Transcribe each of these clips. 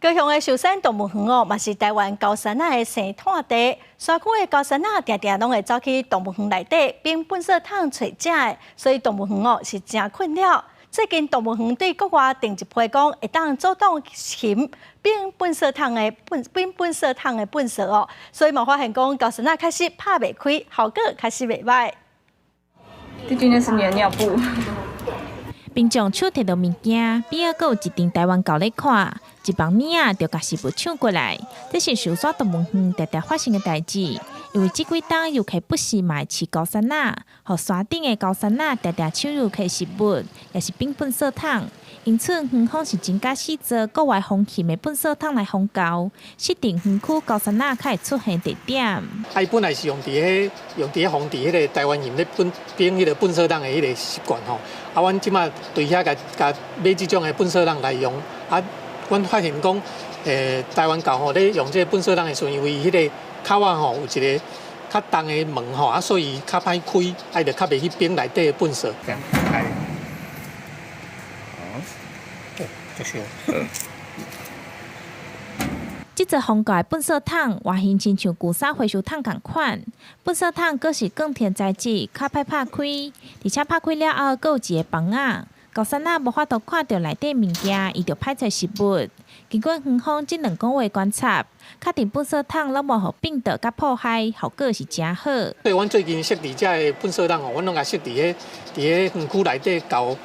高雄的寿山动物园哦，嘛是台湾高山仔的生态地。山区的高山仔常常拢会走去动物园内底并粪扫桶找食的，所以动物园哦是真困扰。最近动物园对国外定一批讲，会当阻挡禽并粪扫桶的粪扫哦，所以嘛发现讲高山仔开始拍袂开，效果开始袂歹。这真的是你的尿布。并将手摕到物件，比尔阁有一顶台湾狗咧看，一帮物仔就甲食物抢过来。这是寿山动物园常常发生的代志，因为这几天游客不时买饲高山仔，互山顶的高山仔常常抢入去食物，也是并粪扫桶。因此，园方是真假细做国外风禽的粪扫桶来防狗，设定园区高山仔较会出现地点。伊本来是用伫防治迄个台湾人咧并迄个粪扫桶的迄个习惯吼。啊，阮即马对遐甲买即种的粪扫桶来用。啊，阮发现讲，台湾狗吼咧用这个粪扫桶的时候，因为迄个口仔吼有一个较重的门吼，啊，所以较歹开，啊，就较袂去并内底的粪扫。这样开。就是。这只风格的粪扫桶外形亲像旧衫回收桶同款，粪扫桶阁是钢铁材质，较歹拍开，而且拍开了后，阁有一个房仔。高山仔无法度看到内底物件，伊就歹找食物。经过园方这2个月观察，确定粪扫桶拢无互病毒甲破坏，效果是真好。所以，阮最近设置这个粪扫桶吼，阮拢甲设置伫园区内底狗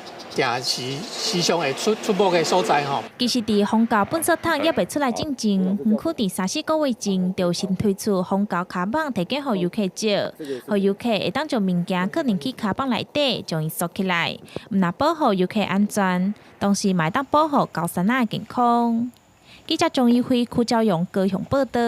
时常会出没的所在吼。其实，伫风狗粪扫桶也未出来进前，园区伫3-4个月前就先推出风狗卡网，提供予游客借，予游客会当将物件放入去卡网内底，将伊锁起来，毋但保护游客安全，同时嘛会当保护高山仔健康。记者钟义辉、邱兆勇高雄报道。